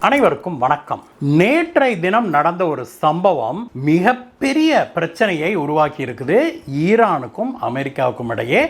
அனைவருக்கும் வணக்கம். நேற்றைய தினம் நடந்த ஒரு சம்பவம் மிகப்பெரிய பிரச்சனையை உருவாக்கி இருக்குது ஈரானுக்கும் அமெரிக்காவுக்கும் இடையே.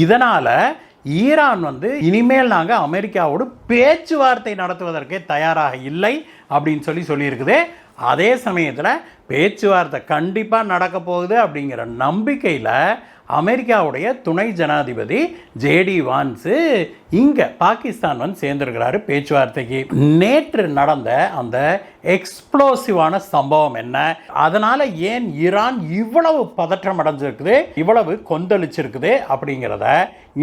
இதனால ஈரான் இனிமேல் நாங்கள் அமெரிக்காவோடு பேச்சுவார்த்தை நடத்துவதற்கே தயாராக இல்லை அப்படின்னு சொல்லியிருக்குது. அதே சமயத்தில் பேச்சுவார்த்தை கண்டிப்பாக நடக்க போகுது அப்படிங்கிற நம்பிக்கையில் அமெரிக்காவுடைய துணை ஜனாதிபதி ஜேடி வான்ஸு இங்கே பாகிஸ்தான் சேர்ந்திருக்கிறாரு பேச்சுவார்த்தைக்கு. நேற்று நடந்த அந்த எக்ஸ்ப்ளோசிவான சம்பவம் என்ன, அதனால் ஏன் ஈரான் இவ்வளவு பதற்றம் அடைஞ்சிருக்குது, இவ்வளவு கொந்தளிச்சிருக்குது அப்படிங்கிறத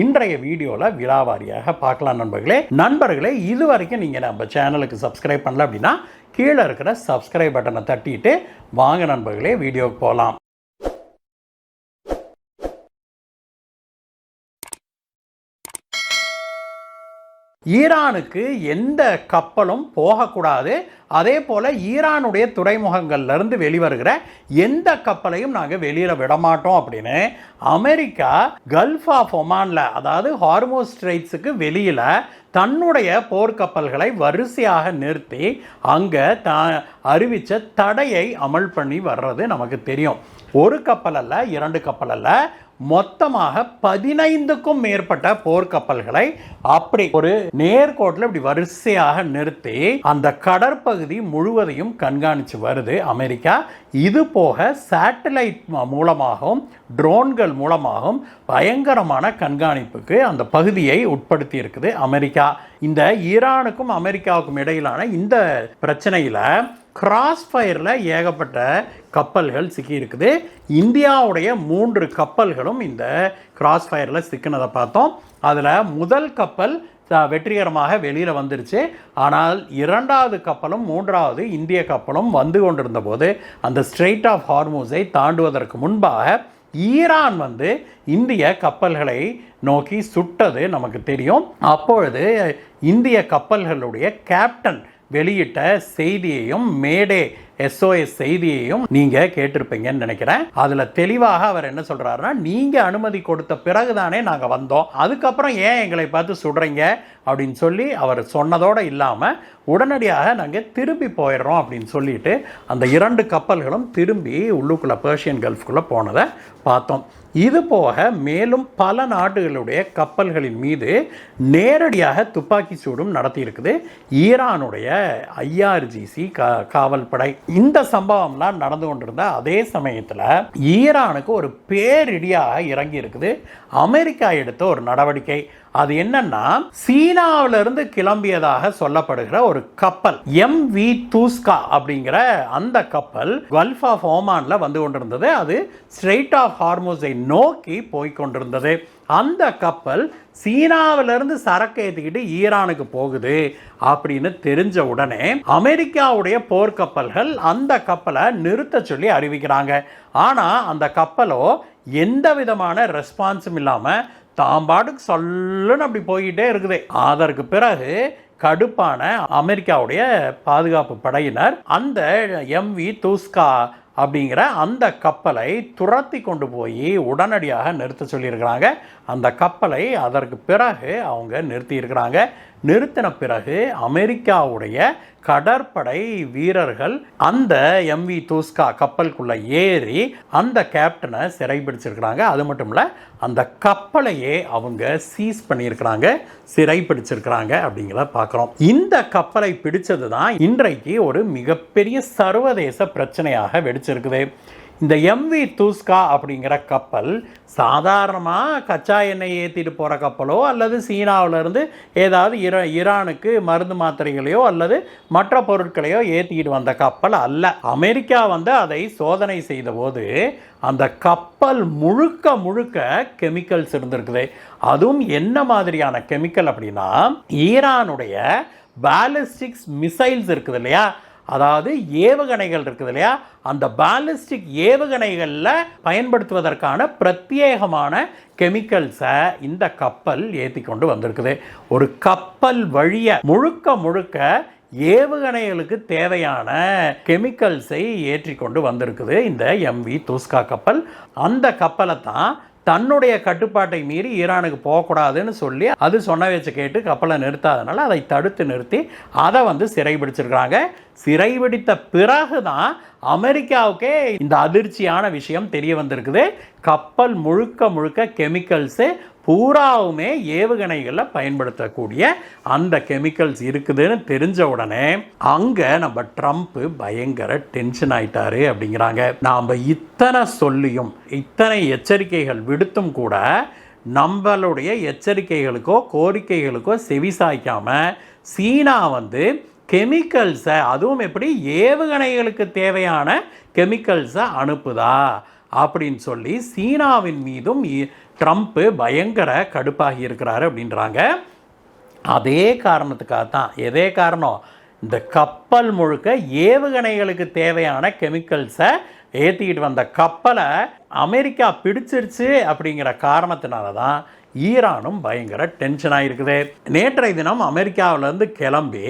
இன்றைய வீடியோவில் விலாவாரியாக பார்க்கலாம் நண்பர்களே. இது வரைக்கும் நீங்கள் நம்ம சேனலுக்கு சப்ஸ்கிரைப் பண்ணல அப்படின்னா கீழே இருக்கிற சப்ஸ்கிரைப் பட்டனை தட்டிட்டு வாங்க நண்பர்களே வீடியோக்கு போகலாம். ஈரானுக்கு எந்த கப்பலும் போகக்கூடாது, அதே போல் ஈரானுடைய துறைமுகங்கள்லேருந்து வெளிவருகிற எந்த கப்பலையும் நாங்கள் வெளியில் விடமாட்டோம் அப்படின்னு அமெரிக்கா கல்ஃப் ஆஃப் ஒமானில், அதாவது ஹார்மோஸ் ஸ்ட்ரெய்ட்ஸுக்கு வெளியில் தன்னுடைய போர்க்கப்பல்களை வரிசையாக நிறுத்தி அங்கே அறிவித்த தடையை அமல் பண்ணி வர்றது நமக்கு தெரியும். ஒரு கப்பல் அல்ல, இரண்டு கப்பல் அல்ல, மொத்தமாக 15க்கும் மேற்பட்ட போர்க்கப்பல்களை அப்படி ஒரு நேர்கோட்டில் இப்படி வரிசையாக நிறுத்தி அந்த கடற்பகுதி முழுவதையும் கண்காணித்து வருது அமெரிக்கா. இது போக சேட்டலைட் மூலமாகவும் ட்ரோன்கள் மூலமாகவும் பயங்கரமான கண்காணிப்புக்கு அந்த பகுதியை உட்படுத்தி இருக்குது அமெரிக்கா. இந்த ஈரானுக்கும் அமெரிக்காவுக்கும் இடையிலான இந்த பிரச்சனையில் கிராஸ் ஃபயரில் ஏகப்பட்ட கப்பல்கள் சிக்கி இருக்குது. இந்தியாவுடைய 3 கப்பல்களும் இந்த கிராஸ் ஃபயரில் சிக்கினதை பார்த்தோம். அதில் முதல் கப்பல் வெற்றிகரமாக வெளியில் வந்துருச்சு. ஆனால் இரண்டாவது கப்பலும் மூன்றாவது இந்திய கப்பலும் வந்து கொண்டிருந்த போது அந்த ஸ்ட்ரெய்ட் ஆஃப் ஹார்மூஸை தாண்டுவதற்கு முன்பாக ஈரான் இந்திய கப்பல்களை நோக்கி சுட்டது நமக்கு தெரியும். அப்பொழுது இந்திய கப்பல்களுடைய கேப்டன் வெளியிட்ட செய்தியையும் மேடே SOS செய்தியையும் நீங்கள் கேட்டிருப்பீங்கன்னு நினைக்கிறேன். அதில் தெளிவாக அவர் என்ன சொல்கிறாருன்னா, நீங்கள் அனுமதி கொடுத்த பிறகுதானே நாங்கள் வந்தோம், அதுக்கப்புறம் ஏன் எங்களை பார்த்து சுடுறீங்க அப்படின்னு சொல்லி அவர் சொன்னதோடு இல்லாமல் உடனடியாக நாங்கள் திரும்பி போயிடுறோம் அப்படின்னு சொல்லிட்டு அந்த 2 கப்பல்களும் திரும்பி உள்ளுக்குள்ளே பெர்ஷியன் கல்ஃப்குள்ளே போனதை பார்த்தோம். இது போக மேலும் பல நாடுகளுடைய கப்பல்களின் மீது நேரடியாக துப்பாக்கி சூடும் நடத்தியிருக்குது ஈரானுடைய IRGC காவல் படை. இந்த சம்பவம்லாம் நடந்து கொண்டிருந்த அதே சமயத்தில் ஈரானுக்கு ஒரு பேரிடியாக இறங்கி இருக்குது அமெரிக்கா எடுத்த ஒரு நடவடிக்கை. அது என்னன்னா, சீனாவிலிருந்து கிளம்பியதாக சொல்லப்படுகிற ஒரு கப்பல் MV தூஸ்கா அப்படிங்கிற அந்த கப்பல் கல்ஃப் ஆஃப் ஓமான்ல வந்து கொண்டிருந்தது. அது ஸ்ட்ரெய்ட் ஆஃப் ஹார்மூஸை நோக்கி போய்கொண்டிருந்தது. அந்த கப்பல் சீனாவிலிருந்து சரக்கு ஏற்றிக்கிட்டு ஈரானுக்கு போகுது அப்படின்னு தெரிஞ்ச உடனே அமெரிக்காவுடைய போர்க்கப்பல்கள் அந்த கப்பலை நிறுத்த சொல்லி அறிவிக்கிறாங்க. ஆனால் அந்த கப்பலோ எந்த விதமான ரெஸ்பான்ஸும் இல்லாமல் தாம்பாட்டுக்கு சொல்லுன்னு அப்படி போய்கிட்டே இருக்குது. அதற்கு பிறகு கடுப்பான அமெரிக்காவுடைய பாதுகாப்பு படையினர் அந்த MV தூஸ்கா அப்படிங்கிற அந்த கப்பலை துரத்தி கொண்டு போய் உடனடியாக நிறுத்த சொல்லியிருக்கிறாங்க. அந்த கப்பலை அதற்கு பிறகு அவங்க நிறுத்தியிருக்கிறாங்க. நிறுத்தின பிறகு அமெரிக்காவுடைய கடற்படை வீரர்கள் அந்த MV தூஸ்கா கப்பலுக்குள்ளே ஏறி அந்த கேப்டனை சிறைப்பிடிச்சிருக்கிறாங்க. அது மட்டும் இல்லை, அந்த கப்பலையே அவங்க சீஸ் பண்ணியிருக்கிறாங்க, சிறைப்பிடிச்சிருக்கிறாங்க அப்படிங்கிறத பார்க்குறோம். இந்த கப்பலை பிடிச்சது தான் இன்றைக்கு ஒரு மிகப்பெரிய சர்வதேச பிரச்சனையாக வெடிச்சிருக்குது. இந்த MV தூஸ்கா அப்படிங்கிற கப்பல் சாதாரணமாக கச்சா எண்ணெய் ஏற்றிட்டு போகிற கப்பலோ அல்லது சீனாவிலேருந்து ஏதாவது ஈரானுக்கு மருந்து மாத்திரைகளையோ அல்லது மற்ற பொருட்களையோ ஏற்றிக்கிட்டு வந்த கப்பல் அல்ல. அமெரிக்கா அதை சோதனை செய்த போது அந்த கப்பல் முழுக்க கெமிக்கல்ஸ் இருந்திருக்குது. அதுவும் என்ன மாதிரியான கெமிக்கல் அப்படின்னா, ஈரானுடைய பாலிஸ்டிக்ஸ் மிசைல்ஸ் இருக்குது இல்லையா, அதாவது ஏவுகணைகள் இருக்குது இல்லையா, அந்த பாலிஸ்டிக் ஏவுகணைகளில் பயன்படுத்துவதற்கான பிரத்யேகமான கெமிக்கல்ஸை இந்த கப்பல் ஏற்றி கொண்டு வந்திருக்குது. ஒரு கப்பல் வழிய முழுக்க ஏவுகணைகளுக்கு தேவையான கெமிக்கல்ஸை ஏற்றி கொண்டு வந்திருக்குது இந்த MV தூஸ்கா கப்பல். அந்த கப்பலை தான் தன்னுடைய கட்டுப்பாட்டை மீறி ஈரானுக்கு போகக்கூடாதுன்னு சொல்லி அது சொன்ன வச்சு கேட்டு கப்பலை நிறுத்தாதனால அதை தடுத்து நிறுத்தி அதை சிறைபிடிச்சிருக்கிறாங்க. சிறைபிடித்த பிறகு தான் அமெரிக்காவுக்கே இந்த அதிர்ச்சியான விஷயம் தெரிய வந்திருக்குது. கப்பல் முழுக்க முழுக்க கெமிக்கல்ஸு பூராவுமே ஏவுகணைகளில் பயன்படுத்தக்கூடிய அந்த கெமிக்கல்ஸ் இருக்குதுன்னு தெரிஞ்ச உடனே அங்கே நம்ம ட்ரம்ப் பயங்கர டென்ஷன் ஆயிட்டாரு அப்படிங்கிறாங்க. நாம் இத்தனை சொல்லியும் இத்தனை எச்சரிக்கைகள் விடுத்தும் கூட நம்மளுடைய எச்சரிக்கைகளுக்கோ கோரிக்கைகளுக்கோ செவிசாய்க்காம சீனா கெமிக்கல்ஸை, அதுவும் எப்படி ஏவுகணைகளுக்கு தேவையான கெமிக்கல்ஸை அனுப்புதா அப்படின்னு சொல்லி சீனாவின் மீதும் ட்ரம்ப் பயங்கர கடுப்பாகி இருக்கிறாரு அப்படின்றாங்க. அதே காரணத்துக்காக தான். எதே காரணம்? இந்த கப்பல் முழுக்க ஏவுகணைகளுக்கு தேவையான கெமிக்கல்ஸை ஏற்றிக்கிட்டு வந்த கப்பலை அமெரிக்கா பிடிச்சிருச்சு அப்படிங்கிற காரணத்தினால தான் ஈரானும் பயங்கர டென்ஷனாக இருக்குது. நேற்றைய தினம் அமெரிக்காவிலேருந்து கிளம்பி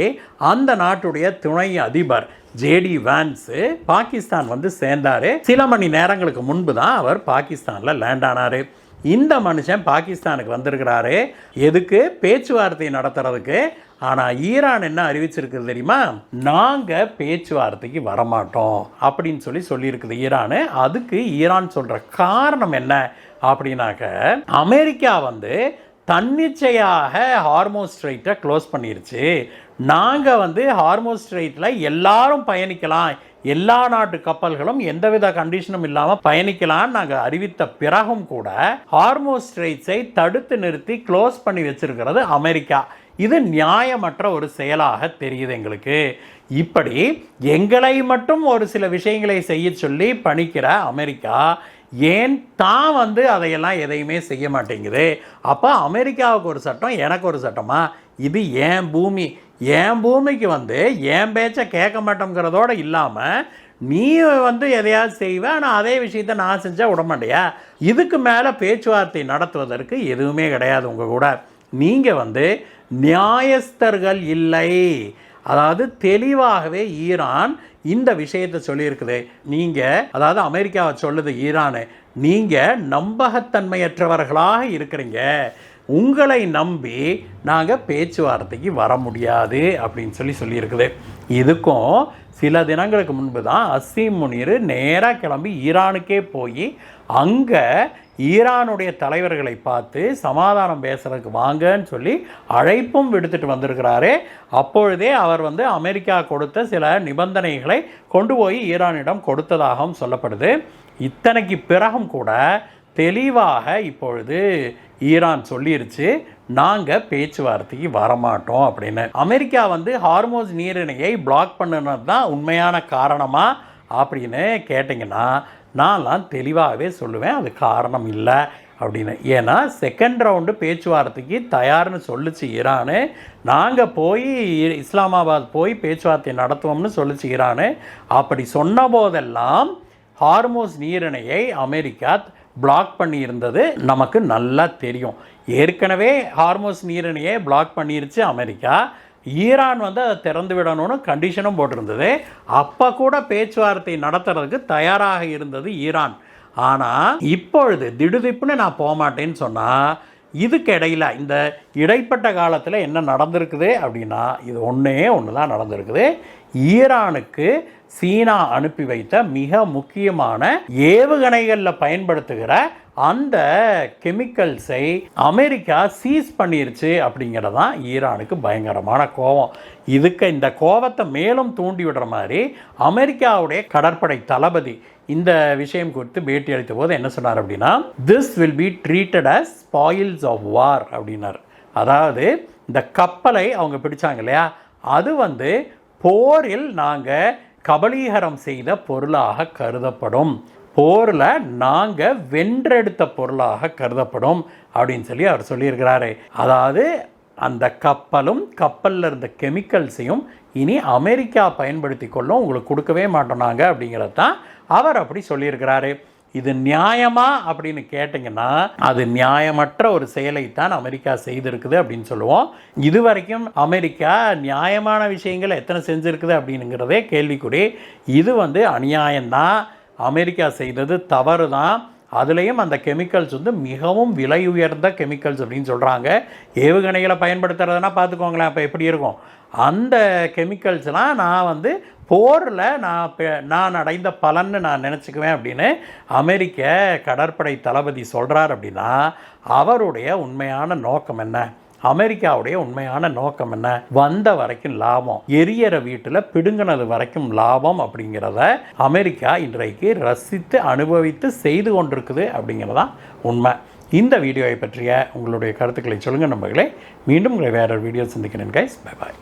அந்த நாட்டுடைய துணை அதிபர் ஜேடி வான்ஸு பாகிஸ்தான் சேர்ந்தார். சில மணி நேரங்களுக்கு முன்பு தான் அவர் பாகிஸ்தானில் லேண்ட் ஆனார். இந்த மனுஷன் பாகிஸ்தானுக்கு வந்திருக்கிறாரு. எதுக்கு? பேச்சுவார்த்தை நடத்துறதுக்கு. ஆனால் ஈரான் என்ன அறிவிச்சிருக்குது தெரியுமா? நாங்கள் பேச்சுவார்த்தைக்கு வரமாட்டோம் அப்படின்னு சொல்லியிருக்குது ஈரானு. அதுக்கு ஈரான் சொல்கிற காரணம் என்ன அப்படின்னாக்க, அமெரிக்கா தன்னிச்சையாக ஹார்மோஸ் ஸ்ட்ரைட்டை க்ளோஸ் பண்ணிருச்சு. நாங்கள் ஹார்மோஸ் ஸ்ட்ரைட்டில் எல்லாரும் பயணிக்கலாம், எல்லா நாட்டு கப்பல்களும் எந்தவித கண்டிஷனும் இல்லாமல் பயணிக்கலான்னு நாங்கள் அறிவித்த பிறகும் கூட ஹார்மோஸ் ஸ்ட்ரைட்ஸை தடுத்து நிறுத்தி க்ளோஸ் பண்ணி வச்சிருக்கிறது அமெரிக்கா. இது நியாயமற்ற ஒரு செயலாக தெரியுது எங்களுக்கு. இப்படி எங்களை மட்டும் ஒரு சில விஷயங்களை செய்ய சொல்லி பணிக்கிற அமெரிக்கா ஏன் தான் அதையெல்லாம் எதையுமே செய்ய மாட்டேங்குது? அப்போ அமெரிக்காவுக்கு ஒரு சட்டம், எனக்கு ஒரு சட்டமா? இது ஏன் பூமி, என் பூமிக்கு என் பேச்சை கேட்க மாட்டோங்கிறதோடு இல்லாமல் நீ எதையாவது செய்வேன், ஆனால் அதே விஷயத்தை நான் செஞ்சால் விட மாட்டியா? இதுக்கு மேலே பேச்சுவார்த்தை நடத்துவதற்கு எதுவுமே கிடையாது. உங்கள் கூட நீங்கள் நியாயஸ்தர்கள் இல்லை. அதாவது தெளிவாகவே ஈரான் இந்த விஷயத்தை சொல்லியிருக்குது. நீங்கள், அதாவது அமெரிக்காவை சொல்லுது ஈரானு, நீங்கள் நம்பகத்தன்மையற்றவர்களாக இருக்கிறீங்க, உங்களை நம்பி நாங்கள் பேச்சுவார்த்தைக்கு வர முடியாது அப்படின்னு சொல்லியிருக்குது. இதுக்கும் சில தினங்களுக்கு முன்பு தான் அசீம் முனீர் நேராக கிளம்பி ஈரானுக்கே போய் அங்கே ஈரானுடைய தலைவர்களை பார்த்து சமாதானம் பேசுறதுக்கு வாங்கன்னு சொல்லி அழைப்பும் விடுத்துட்டு வந்திருக்கிறாரு. அப்பொழுதே அவர் அமெரிக்கா கொடுத்த சில நிபந்தனைகளை கொண்டு போய் ஈரானிடம் கொடுத்ததாகவும் சொல்லப்படுது. இத்தனைக்கு பிறகும் கூட தெளிவாக இப்பொழுது ஈரான் சொல்லிருச்சு, நாங்கள் பேச்சுவார்த்தைக்கு வரமாட்டோம் அப்படின்னு. அமெரிக்கா ஹார்மோஸ் நீரிணையை பிளாக் பண்ணினது தான் உண்மையான காரணமா அப்படின்னு கேட்டிங்கன்னா நான்லாம் தெளிவாகவே சொல்லுவேன், அது காரணம் இல்லை அப்படின்னு. ஏன்னா செகண்ட் ரவுண்டு பேச்சுவார்த்தைக்கு தயார்னு சொல்லிச்சு ஈரானு. நாங்கள் போய் இஸ்லாமாபாத் போய் பேச்சுவார்த்தை நடத்துவோம்னு சொல்லிச்சு ஈரானு. அப்படி சொன்ன போதெல்லாம் ஹார்மோஸ் நீரிணையை அமெரிக்கா பிளாக் பண்ணியிருந்தது நமக்கு நல்லா தெரியும். ஏற்கனவே ஹார்மோஸ் நீரிணையை பிளாக் பண்ணிருச்சு அமெரிக்கா. ஈரான் அதை திறந்து விடணும்னு கண்டிஷனும் போட்டிருந்தது. அப்போ கூட பேச்சுவார்த்தை நடத்துறதுக்கு தயாராக இருந்தது ஈரான். ஆனால் இப்பொழுது திடுதிப்புன்னு நான் போக மாட்டேன்னு சொன்னால், இதுக்கு இடையில் இந்த இடைப்பட்ட காலத்தில் என்ன நடந்திருக்குது அப்படின்னா, இது ஒன்று தான் நடந்திருக்குது. ஈரானுக்கு சீனா அனுப்பி வைத்த மிக முக்கியமான ஏவுகணைகளில் பயன்படுத்துகிற அந்த கெமிக்கல்ஸை அமெரிக்கா சீஸ் பண்ணிருச்சு அப்படிங்கிறதான் ஈரானுக்கு பயங்கரமான கோபம். இந்த கோபத்தை மேலும் தூண்டி விடுற மாதிரி அமெரிக்காவுடைய கடற்படை தளபதி இந்த விஷயம் குறித்து பேட்டி அளித்த போது என்ன சொன்னார் அப்படின்னா, this will be treated as spoils of war அப்படின்னார். அதாவது இந்த கப்பலை அவங்க பிடிச்சாங்க இல்லையா, அது போரில் நாங்கள் கபலீகரம் செய்த பொருளாக கருதப்படும், போரில் நாங்கள் வென்றெடுத்த பொருளாக கருதப்படும் அப்படின்னு அவர் சொல்லியிருக்கிறாரு. அதாவது அந்த கப்பலும் கப்பலில் இருந்த கெமிக்கல்ஸையும் இனி அமெரிக்கா பயன்படுத்தி கொள்ளும், உங்களுக்கு கொடுக்கவே மாட்டோம் நாங்கள் அப்படிங்கிறது தான் அவர் அப்படி சொல்லியிருக்கிறாரு. இது நியாயமா அப்படின்னு கேட்டிங்கன்னா, அது நியாயமற்ற ஒரு செயலைத்தான் அமெரிக்கா செய்திருக்குது அப்படின்னு சொல்லுவோம். இதுவரைக்கும் அமெரிக்கா நியாயமான விஷயங்கள் எத்தனை செஞ்சுருக்குது அப்படிங்கிறதே கேள்விக்குறி. இது அநியாயம்தான், அமெரிக்கா செய்தது தவறு தான். அதுலேயும் அந்த கெமிக்கல்ஸ் வந்து மிகவும் விலை உயர்ந்த கெமிக்கல்ஸ் அப்படின்னு சொல்கிறாங்க. ஏவுகணைகளை பயன்படுத்துறதுனா பார்த்துக்கோங்களேன் அப்போ எப்படி இருக்கும். அந்த கெமிக்கல்ஸ்லாம் நான் வந்து போரில் நான் அடைந்த பலன்னு நான் நினச்சிக்குவேன் அப்படின்னு அமெரிக்க கடற்படை தளபதி சொல்கிறார். அப்படின்னா அவருடைய உண்மையான நோக்கம் என்ன, அமெரிக்காவுடைய உண்மையான நோக்கம் என்ன? வந்த வரைக்கும் லாபம், எரியற வீட்டில் பிடுங்கினது வரைக்கும் லாபம் அப்படிங்கிறத அமெரிக்கா இன்றைக்கு ரசித்து அனுபவித்து செய்து கொண்டிருக்குது அப்படிங்கிறதான் உண்மை. இந்த வீடியோவை பற்றிய உங்களுடைய கருத்துக்களை சொல்லுங்கள் நண்பர்களே. மீண்டும் வேற வீடியோ சந்திக்கிறேன் கைஸ். Bye bye.